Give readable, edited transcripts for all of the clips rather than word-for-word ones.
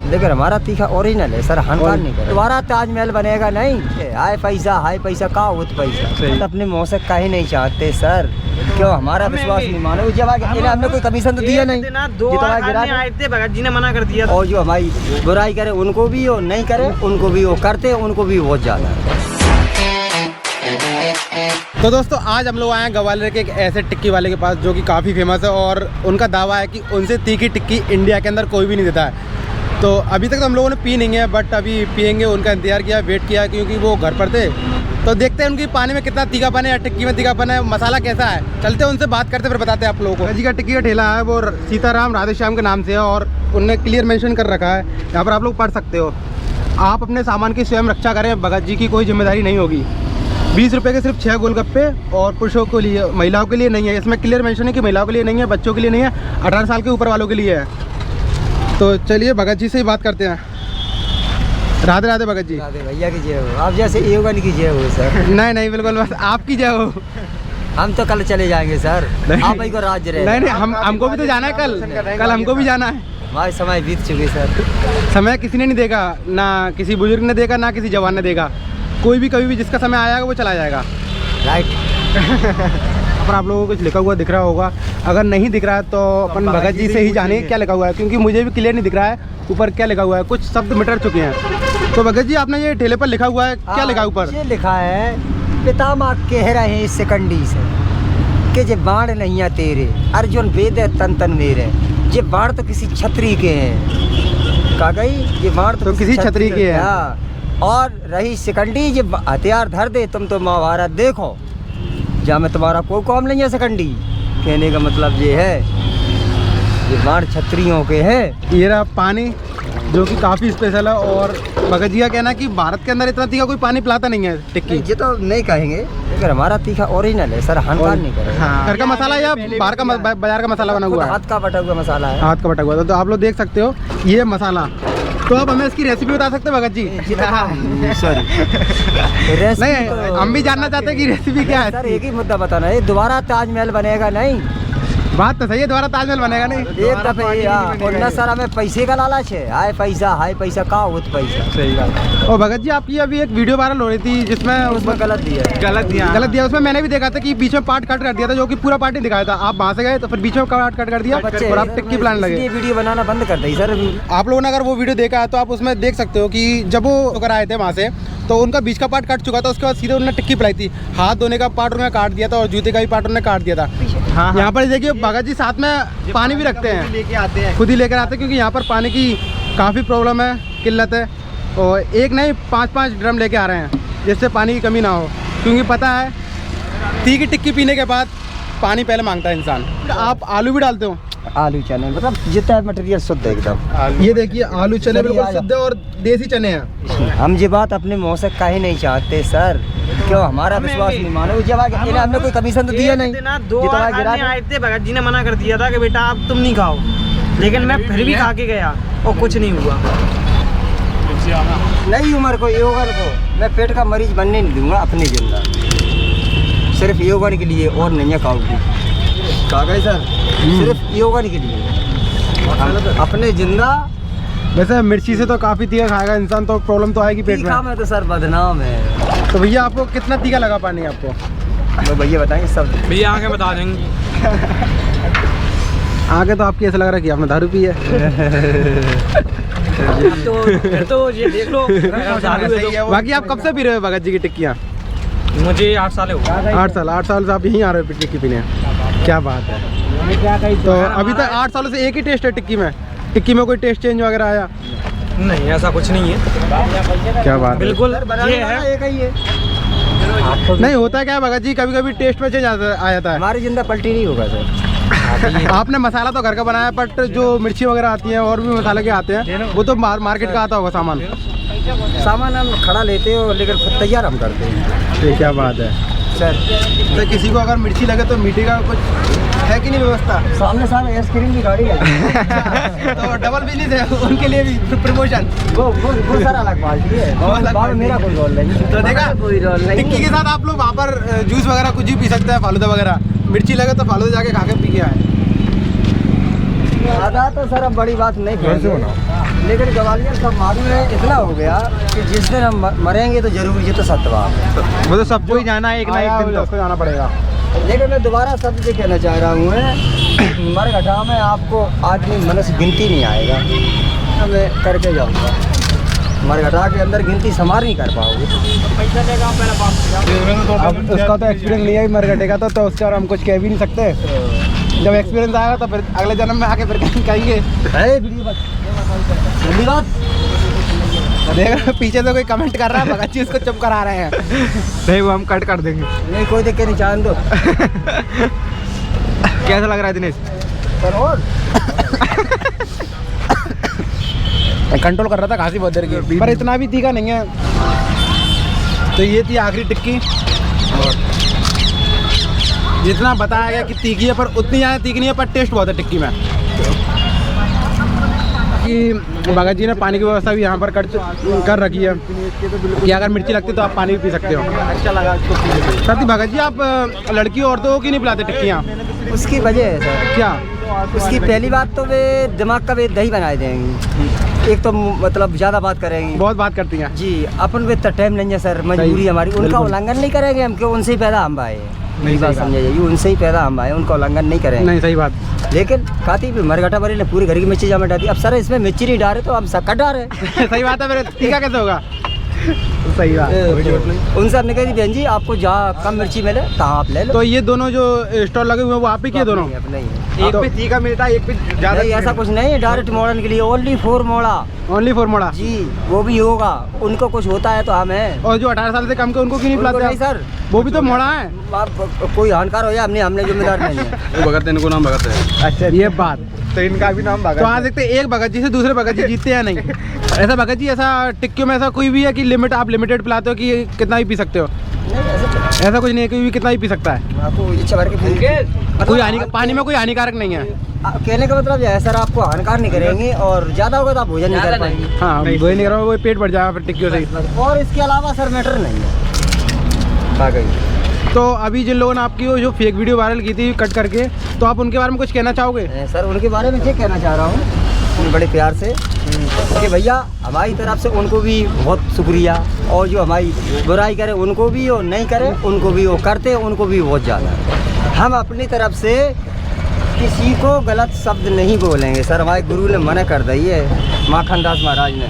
लेकिन हमारा तीखा ओरिजिनल है सर, हनकार नहीं करे। दोबारा ताजमहल बनेगा नहीं। हाय पैसा का होत पैसा अपने मुँह से कहीं नहीं चाहते सर। क्यों हमारा विश्वास नहीं मानो? जब हमने कोई कमीशन तो दिया नहीं, भगत जी ने मना कर दिया। और जो हमारी बुराई करे उनको भी हो, नहीं करे उनको भी हो, करते उनको भी बहुत ज्यादा। तो दोस्तों आज हम लोग आए हैं ग्वालियर के एक ऐसे टिक्की वाले के पास जो कि काफ़ी फेमस है और उनका दावा है कि उनसे तीखी टिक्की इंडिया के अंदर कोई भी नहीं देता है। तो अभी तक तो हम लोगों ने पी नहीं है, बट अभी पियेंगे। उनका इंतजार किया, वेट किया, क्योंकि वो घर पर थे। तो देखते हैं उनकी पानी में कितना तीखापन है या टिक्की में तीखापन है, मसाला कैसा है। चलते हैं उनसे बात करते, फिर बताते हैं आप लोगों को। जी का टिक्की का ठेला है वो सीताराम राधेश्याम के नाम से है और उनने क्लियर मेंशन कर रखा है, यहाँ पर आप लोग पढ़ सकते हो। आप अपने सामान की स्वयं रक्षा करें, भगत जी की कोई जिम्मेदारी नहीं होगी। 20 रुपये के सिर्फ 6 गोलगप्पे और पुरुषों के लिए, महिलाओं के लिए नहीं है। इसमें क्लियर मेंशन है कि महिलाओं के लिए नहीं है, बच्चों के लिए नहीं है, 18 साल के ऊपर वालों के लिए है। तो चलिए भगत जी से ही बात करते हैं। राधे राधे भगत जी। राधे भैया की जय हो, आप जैसे योगन की जय हो सर। नहीं बिल्कुल, बस आपकी जय हो। हम तो कल चले जाएंगे सर, आप ही को राज्य रहे। नहीं हमको भी तो जाना है कल हमको भी जाना है। हमारे समय बीत चुके सर। समय किसी ने नहीं देगा, ना किसी बुजुर्ग ने देगा, ना किसी जवान ने देगा। कोई भी कभी भी जिसका समय आएगा वो चला जाएगा। राइट। पर आप लोगों को कुछ लिखा हुआ दिख रहा होगा, अगर नहीं दिख रहा है तो अपन भगत जी से ही जाने क्या लिखा हुआ है, क्योंकि मुझे भी क्लियर नहीं दिख रहा है ऊपर क्या लिखा हुआ है। कुछ शब्द मिट चुके हैं। तो भगत जी आपने ये ठेले पर लिखा हुआ है, क्या लिखा है ऊपर? ये लिखा है, पितामह कह रहे हैं सिकंडी से कि जे बाण नहीं है तेरे, अर्जुन वेद तन तन मेरे। ये बाण तो किसी छतरी के हैं। कहा गई ये बाण तो किसी छतरी के हैं। और रही सिकंडी, जब हथियार धर दे तुम तो महाभारत देखो, जहाँ में तुम्हारा कोई काम नहीं है सिकंडी। कहने का मतलब ये है ये बाण छत्रियों के है। ये रहा पानी जो कि काफ़ी स्पेशल है और भगत जी का कहना है कि भारत के अंदर इतना तीखा कोई पानी पिलाता नहीं है टिक्की। ये तो नहीं कहेंगे, लेकिन हमारा तीखा ओरिजिनल है सर, हनकार नहीं करे। हाँ। घर का मसाला या बाहर का बाजार का मसाला बना हुआ है? हाथ का बटा हुआ मसाला है। हाथ का बटा हुआ। तो आप लोग देख सकते हो ये मसाला। तो आप हमें इसकी रेसिपी बता सकते हैं भगत जी? सॉरी नहीं, हम भी जानना चाहते हैं कि रेसिपी क्या है सर। एक ही मुद्दा बताना है, दोबारा ताजमहल बनेगा नहीं। बात तो सही है, दोबारा ताजमहल बनेगा नहीं एक दफे सर हमें पैसे का लालच है। हाय पैसा का होत पैसा। सही बात। और भगत जी आपकी अभी एक वीडियो वायरल हो रही थी जिसमें उसमें गलत दिया। उसमें मैंने भी देखा था कि बीच में पार्ट कट कर दिया था, जो कि पूरा पार्ट नहीं दिखाया था। आप वहाँ से गए तो फिर बीच में पार्ट कट कर दिया और आप टिक्की प्लान लगे। वीडियो बनाना बंद कर दी सर। आप लोगों ने अगर वो वीडियो देखा है तो आप उसमें देख सकते हो कि जब वो होकर आए थे वहाँ से तो उनका बीच का पार्ट कट चुका था। उसके बाद सीधे उन्होंने टिक्की पिलाई थी। हाथ धोने का पार्ट उन्होंने काट दिया था और जूते का भी पार्ट उन्होंने काट दिया था। हाँ। यहाँ पर देखिए भगत जी साथ में पानी भी रखते हैं, लेके आते हैं, खुद ही लेकर आते हैं, क्योंकि यहाँ पर पानी की काफ़ी प्रॉब्लम है, किल्लत है। और एक नहीं 5-5 ड्रम लेके आ रहे हैं जिससे पानी की कमी ना हो, क्योंकि पता है तीखी टिक्की पीने के बाद पानी पहले मांगता है इंसान। आप आलू भी डालते हो? आलू चने मतलब जितना मटेरियल शुद्ध है एकदम। ये देखिए आलू चने बिल्कुल शुद्ध और देसी चने हैं। हम ये बात अपने मुँह से कहीं नहीं चाहते सर। क्यों हमारा विश्वास नहीं मानो? जब हमने कोई कमीशन तो दिया नहीं। आए थे, भगत जी ने मना कर दिया था कि बेटा आप तुम नहीं खाओ, लेकिन मैं फिर भी खा के गया और कुछ नहीं हुआ। नई उम्र को योगन को मैं पेट का मरीज बनने नहीं दूंगा अपने जिंदा, सिर्फ योगन के लिए और नहीं है खाऊंगी। कहा गए सर, सिर्फ योगन के लिए अपने जिंदा। वैसे मिर्ची से तो काफ़ी तीखा खाएगा इंसान तो प्रॉब्लम तो आएगी पेट में। तो सर बदनाम है। तो भैया आपको कितना तीखा लगा पानी आपको? तो भैया बताएंगे सब। भैया आगे बता देंगे। आगे तो आपकी ऐसा लग रहा है कि आपने दारू पी है। तो ये देख लो। बाकी आप कब से पी रहे हो भगत जी की टिक्कियाँ? मुझे 8 साल हो गए। 8 साल से आप यहीं आ रहे हो टिक्की पीने? क्या बात है। तो अभी तक 8 सालों से एक ही टेस्ट है टिक्की में? टिक्की में कोई टेस्ट चेंज वगैरह आया? नहीं, ऐसा कुछ नहीं है। क्या बात है। बिल्कुल ये है, एक ही है। नहीं होता क्या भगत जी, कभी कभी टेस्ट में चेंज आ जाता है। हमारी जिंदा पलटी नहीं होगा सर। आपने मसाला तो घर का बनाया, बट जो मिर्ची वगैरह आती है और भी मसाले के आते हैं वो तो मार्केट का आता होगा सामान। हम खड़ा लेते हो, लेकिन खुद तैयार हम करते हैं। ये क्या बात है सर। तो किसी को अगर मिर्ची लगे तो मीठे का कुछ है कि नहीं व्यवस्था? सामने आइसक्रीम की गाड़ी लगी। तो डबल बिजनेस है उनके लिए भी प्रमोशन। वो सारा अलग बात है, मेरा कोई रोल नहीं। तो देखा, कोई रोल नहीं। टिक्की के साथ आप लोग वहाँ पर जूस वगैरह कुछ भी पी सकते हैं, फालूदा वगैरह। मिर्ची लगे तो फालूदा जाके खा के पी के आए। आधा तो सर अब बड़ी बात नहीं। लेकिन ग्वालियर का मालूम है इतना हो गया कि जिस दिन हम मरेंगे तो जरूर ये तो सत्वा वो तो सबको ही जाना है, एक ना एक दिन तो जाना पड़ेगा। लेकिन मैं दोबारा शब्द से कहना चाह रहा हूँ मरघटा में आपको आदमी मनुष्य गिनती नहीं आएगा, मैं करके जाऊँगा। मरघटा के अंदर गिनती समार नहीं कर पाओगे। पैसा लेगा पहले बाप। अब उसका तो एक्सपीरियंस नहीं है मरघटे का, तो उसके और हम कुछ कह भी नहीं सकते। जब एक्सपीरियंस आएगा तो फिर अगले जन्म में आके फिर कहेंगे। देख रहे पीछे से कोई कमेंट कर रहा है, भगत जी उसको चुप करा रहे हैं। नहीं वो हम कट कर देंगे। नहीं कोई दिक्कत नहीं, जान दो। कैसा लग रहा है दिनेश? कंट्रोल कर रहा था खांसी बहुत देर की, पर इतना भी तीखा नहीं है। तो ये थी आखिरी टिक्की, और जितना बताया गया कि तीखी है पर उतनी ज़्यादा तीखी नहीं है, पर टेस्ट बहुत है टिक्की में। कि भगत जी ने पानी की व्यवस्था भी यहाँ पर कर रखी है कि अगर मिर्ची लगती तो आप पानी भी पी सकते हो। अच्छा लगा इसको पीने। साथ ही भगत जी आप लड़की औरतों को क्यों नहीं पिलाते टिक्कियाँ? उसकी वजह है सर। क्या? उसकी पहली बात तो वे दिमाग का वे दही बनाए देंगी, एक तो मतलब ज़्यादा बात करेंगी, बहुत बात करती हैं जी। अपन वे तो टाइम नहीं है सर, मजबूरी हमारी। उनका उल्लंघन नहीं करेंगे हम, क्यों? उनसे ही पैदा हम आए, मेरी बात समझे जाइए, उनसे ही पैदा हम आए, उनका उल्लंघन नहीं करेंगे। नहीं, सही बात। लेकिन खाती भी मरघटा भरी ने पूरी घर की मिर्ची जाम डाली। अब सर इसमें मिर्ची नहीं डाले तो हम सक्कर डाले। सही बात है, फिर तीखा कैसे होगा? सही बात। उनसे हमने कही बहन जी आपको जहाँ कम मिर्ची मिले तहाँ आप ले लो। तो ये दोनों जो स्टॉल लगे हुए हैं वो आप ही किए दोनों? नहीं, एक पे तीखा मिलता है, एक पे ज़्यादा। ऐसा कुछ नहीं है, डायरेक्ट मोड़न के लिए ओनली 4 मोड़ा। ओनली 4 मोड़ा जी, वो भी होगा। उनको कुछ होता है तो हम हैं। और जो 18 साल से कम के उनको क्यों नहीं पिलाते? नहीं सर, वो भी तो मोड़ा है। कोई हानिकार हो जाए हमने जिम्मेदार नहीं है। भगत इनको नाम भगत है। अच्छा, ये बात तो इनका भी नाम भगत। तो आज देखते हैं एक भगत जी से दूसरे भगत जी जीतते या नहीं। ऐसा भगत जी, ऐसा टिक्कियों में ऐसा कोई भी है कि लिमिट, आप लिमिटेड पिलाते हो कि कितना भी पी सकते हो? ऐसा कुछ नहीं है, कोई भी कितना भी पी सकता है। आपको इच्छा भर के कोई पानी में कोई हानिकारक नहीं है। कहने का मतलब यह है सर, आपको हानिकार नहीं करेंगे और ज्यादा होगा तो आप भोजन नहीं कर पाएंगे। हाँ, वही नहीं कर रहा, वो पेट बढ़ जाएगा फिर टिक्कियों से। और इसके अलावा सर मैटर नहीं है। तो अभी जिन लोगों ने आपकी वो जो फेक वीडियो वायरल की थी कट करके, तो आप उनके बारे में कुछ कहना चाहोगे? सर उनके बारे में क्या कहना चाह रहा हूँ बड़े प्यार से कि भैया हमारी तरफ से उनको भी बहुत शुक्रिया, और जो हमारी बुराई करे उनको भी और नहीं करे उनको भी, वो करते उनको भी बहुत ज़्यादा। हम अपनी तरफ से किसी को गलत शब्द नहीं बोलेंगे सर, हमारे गुरु ने मना कर दी है, माखन दास महाराज ने।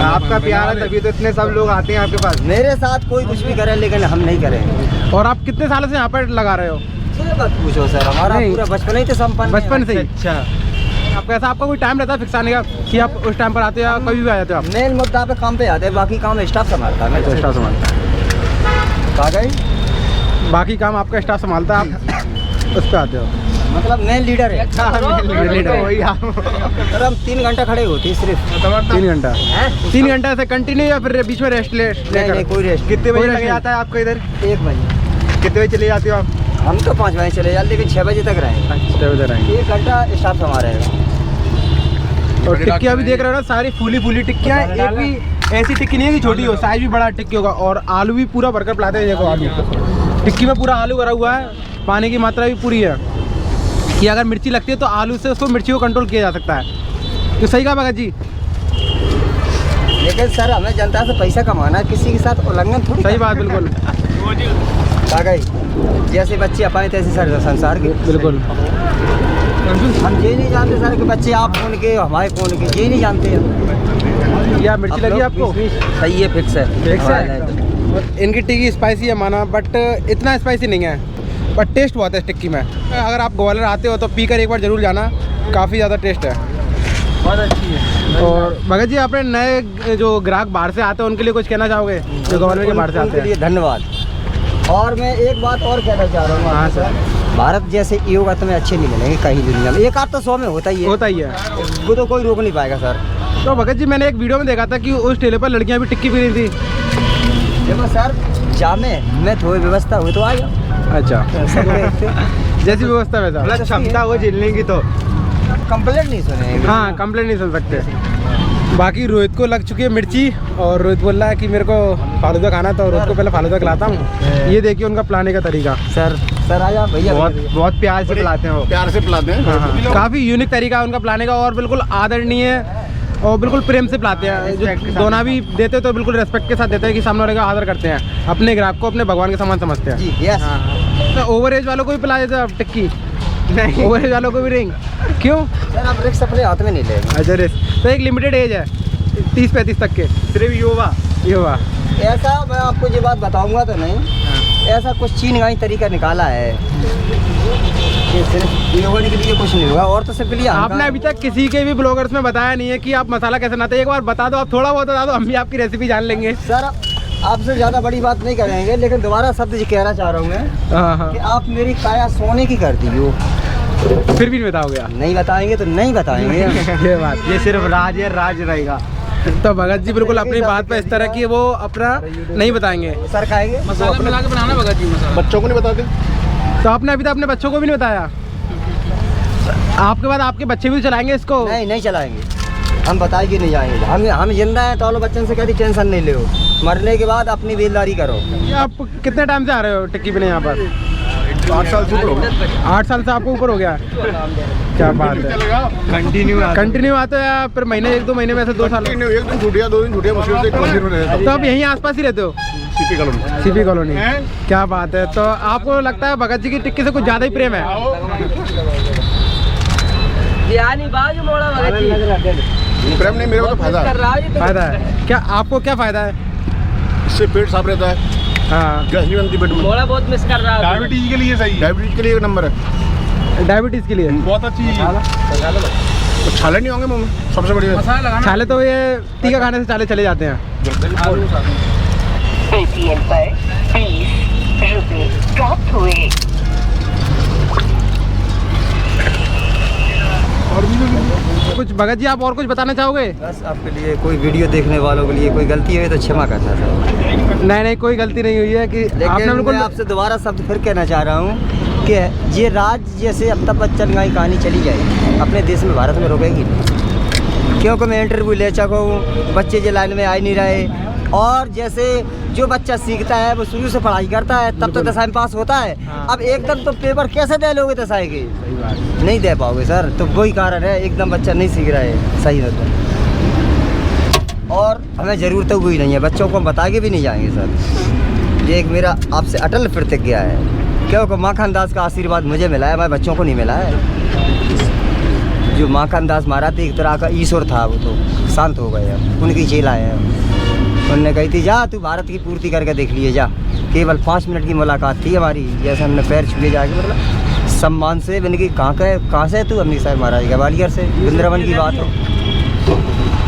आपका प्यार है तभी तो इतने सब लोग आते हैं आपके पास। मेरे साथ कोई कुछ भी करे लेकिन हम नहीं करेंगे। और आप कितने सालों से यहाँ पर लगा रहे हो? मत पूछो सर, हमारा पूरा बचपन ही तो संपन्न, बचपन से ही। अच्छा, आपका ऐसा आपका कोई टाइम रहता है फिक्स आने का कि आप उस टाइम पर आते हो या कभी भी आ जाते हो? आप मेन मुद्दा पे काम पे आते हैं, बाकी काम स्टाफ संभालता है। तो स्टाफ संभालता है, कहा गई बाकी काम आपका स्टाफ संभालता है, आप उस पर आते हो, मतलब मेन लीडर है। लीडर वही आप। सर हम 3 घंटा खड़े होते हैं सिर्फ। 3 घंटा? 3 घंटा से कंटिन्यू या फिर बीच में रेस्ट नहीं, कोई रेस्ट। कितने बजे लग जाता है आपको इधर? 1 बजे। कितने बजे चले जाते हो आप? हम तो 5 बजे चले जाते, लेकिन 6 बजे तक रहेंगे। 6 बजे रहेंगे। 1 घंटा स्टाफ संभाल रहेगा। और टिक्कियाँ भी देख रहे हो ना, सारी फूली टिक्कियाँ। एक भी ऐसी टिक्की नहीं है कि छोटी हो, साइज भी बड़ा टिक्की होगा। और आलू भी पूरा भरकर पिलाते हैं। देखो आलू, टिक्की में पूरा आलू भरा हुआ है, पानी की मात्रा भी पूरी है कि अगर मिर्ची लगती है तो आलू से उसको मिर्ची को कंट्रोल किया जा सकता है। तो सही कहा भगत जी। लेकिन सर हमें जनता से पैसा कमाना है, किसी के साथ उल्लंघन थोड़ी। सही बात, बिल्कुल। आ गई, जैसे बच्चे अपाए तैसे सर संसार के। बिल्कुल, हम ये नहीं जानते सर कि बच्चे आप कौन के हमारे कौन के, ये नहीं जानते हैं। या मिर्ची लगी आपको? सही है, फिक्स है। इनकी टिक्की स्पाइसी है माना, बट इतना स्पाइसी नहीं है, बट टेस्ट बहुत है इस टिक्की में। अगर आप ग्वालियर आते हो तो पी कर एक बार ज़रूर जाना, काफ़ी ज़्यादा टेस्ट है, बहुत अच्छी है। और भगत जी, आपने नए जो ग्राहक बाहर से आते हैं उनके लिए कुछ कहना चाहोगे, जो ग्वालियर के बाहर से आते हैं? धन्यवाद। और मैं एक बात और कहना चाह रहा हूँ। हाँ सर, भारत जैसे योगा तुम्हें अच्छे नहीं मिलेंगे कहीं दुनिया में। एक आध तो 100 में होता ही है, वो तो कोई रोक नहीं पाएगा सर। तो भगत जी, मैंने एक वीडियो में देखा था कि उस ठेले पर लड़कियां भी टिक्की पी रही थी। देखो सर, जामे में थोड़ी व्यवस्था हुई तो आ जाओ। अच्छा, जैसी व्यवस्था वैसा, मतलब क्षमता हो झेलने की, तो कंप्लेंट नहीं सुनेंगे। हाँ, कंप्लेंट नहीं सुन सकते। बाकी रोहित को लग चुकी है मिर्ची, और रोहित बोल रहा है कि मेरे को फालूदा खाना, तो रोहित को पहले फालूदा खिलाता हूँ। ये देखिए उनका पिलाने का तरीका। सर आजा भैया, बहुत प्यार से पिलाते हैं वो, प्यार से पिलाते हैं। काफ़ी यूनिक तरीका है उनका पिलाने का, और बिल्कुल आदरणीय और बिल्कुल प्रेम से पिलाते हैं। जो दोना भी देते हैं तो बिल्कुल रेस्पेक्ट के साथ देते हैं कि सामने वाले का आदर करते हैं, अपने ग्राहक को अपने भगवान के समान समझते हैं। जी यस। तो ओवर एज वालों को भी पिला देते हैं आप टिक्की? नहीं, ओवर एज वालों को भी रिंग क्यों? सर आप रिक्स अपने हाथ में नहीं लेंगे। अच्छा रिस्क तो एक लिमिटेड एज है 30-35 तक के, सिर्फ युवा। ऐसा मैं आपको ये बात बताऊंगा तो नहीं, ऐसा कुछ चीन का ही तरीका निकाला है कि सिर्फ ये होने के लिए कुछ नहीं होगा, और तो सिर्फ आपने अभी तक किसी के भी ब्लॉगर्स में बताया नहीं है कि आप मसाला कैसे बनाते हैं। एक बार बता दो, आप थोड़ा बहुत बता दो, हम भी आपकी रेसिपी जान लेंगे। सर आपसे ज़्यादा बड़ी बात नहीं करेंगे, लेकिन दोबारा शब्द ये कहना चाह रहा हूँ मैं कि आप मेरी काया सोने की कर दी हो, फिर भी नहीं बताओगे आप? नहीं बताएंगे तो नहीं बताएंगे। ये बात, ये सिर्फ राज है, राज रहेगा। तो भगत जी बिल्कुल अपनी बात पे इस तरह की वो अपना नहीं बताएंगे। सर खाएंगे मसाला मिला के बनाना भगत जी, मसाला बच्चों को नहीं बताते। तो आपने अभी तक अपने बच्चों को भी नहीं बताया? आपके बाद आपके बच्चे भी चलाएंगे इसको? नहीं चलाएंगे, हम बताएंगे नहीं जाएंगे। हम जिंदा हैं तो बच्चों से कहती टेंशन नहीं ले, मरने के बाद अपनी बेलदारी करो। आप कितने टाइम से आ रहे हो टिक्की पीने यहाँ पर? 8 साल से ऊपर हो गया। 8 साल से आपको ऊपर हो गया? क्या बात है। कंटिन्यू आते हैं या फिर महीने 1-2 महीने में ऐसे 2 साल? 1 दिन छुट्टियाँ 2 दिन छुट्टियाँ मुश्किल से मंदिर में रहता हूँ। तो आप यहीं आसपास ही रहते हो? CP colony. क्या बात है। तो आपको लगता है भगत जी की टिक्की से कुछ ज़्यादा ही प्रेम है? प्रेम नहीं, मेरे को तो फायदा है। क्या आपको क्या फ़ायदा है? इससे पेट साफ रहता है, हाँ, गैस नहीं बनती पेट में। थोड़ा बहुत मिस कर रहा है। डायबिटीज के लिए सही है, डायबिटीज के लिए 1 नंबर है। डायबिटीज़ के लिए बहुत अच्छी चीज़ है। तो छाले नहीं होंगे मुँह में, सबसे बड़ी बात। छाले तो ये टीका खाने से छाले चले जाते हैं। पेटीएम पर 20 रुपए प्राप्त हुए। कुछ भगत जी आप और कुछ बताना चाहोगे? बस आपके लिए कोई वीडियो देखने वालों के लिए कोई गलती हुई तो क्षमा करना चाहिए। नहीं कोई गलती नहीं हुई है कि आपने बिल्कुल। मैं आपसे दोबारा शब्द फिर कहना चाह रहा हूँ कि ये राज जैसे अमिताभ बच्चन का ही कहानी चली जाएगी अपने देश में, भारत में रुकेगी नहीं। क्योंकि मैं इंटरव्यू ले चुका हूँ, बच्चे जो लाइन में आ नहीं रहे, और जैसे जो बच्चा सीखता है वो शुरू से पढ़ाई करता है तब तो 10वीं पास होता है। अब एकदम तो पेपर कैसे दे लोगे 10वीं के? नहीं दे पाओगे सर। तो वही कारण है, एकदम बच्चा नहीं सीख रहा है सही होता है, और हमें ज़रूरत वही नहीं है, बच्चों को हम बता के भी नहीं जाएंगे सर। ये एक मेरा आपसे अटल प्रतिज्ञा है, क्योंकि माखन दास का आशीर्वाद मुझे मिला है, हमारे बच्चों को नहीं मिला है। जो माखन दास महाराज थे एक तरह का ईश्वर था, वो तो शांत हो गए, उनकी चेला है। उन्होंने कही थी जा तू भारत की पूर्ति करके देख लिए जा। केवल 5 मिनट की मुलाकात थी हमारी, जैसे हमने पैर छुए जाके, मतलब सम्मान से। मैंने कहा कहाँ से तू? हमने साहब महाराज ग्वालियर से, वृंदावन की बात हो।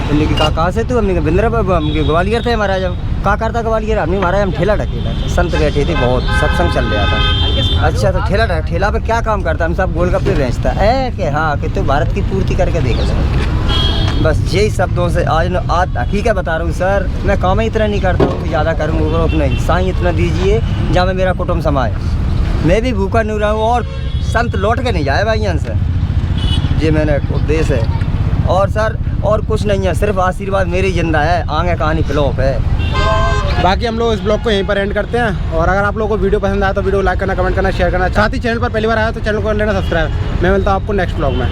हमने कहा से तू? हमने वृंदावन ग्वालियर थे महाराज। हम कहाँ करता ग्वालियर? हमने महाराज हम ठेला ढकेला, संत बैठे थे, बहुत सत्संग चल रहा था। अच्छा तो ठेला पे क्या काम करता? हम सब गोलगप्पे बेचता है कि हाँ कि तू भारत की पूर्ति करके देखे। बस यही शब्दों से आज हकीकत बता रहा हूँ सर। मैं काम ही इतना नहीं करता हूँ कि ज़्यादा करूँगा, उतना इंसान इतना दीजिए जहाँ में मेरा कुटुंब समाए। मैं भी भूखा नहीं रहा हूँ, और संत लौट के नहीं जाए भाई यहाँ से, ये मैंने उद्देश्य है। और सर और कुछ नहीं है, सिर्फ आशीर्वाद मेरी जिंदा है, आगे कहानी फ्लॉप है। बाकी हम लोग इस ब्लॉग को यहीं पर एंड करते हैं। और अगर आप लोगों को वीडियो पसंद आया तो वीडियो लाइक करना, कमेंट करना, शेयर करना। साथ ही चैनल पर पहली बार आया तो चैनल को लेना सब्सक्राइब। मैं मिलता हूँ आपको नेक्स्ट ब्लॉग में।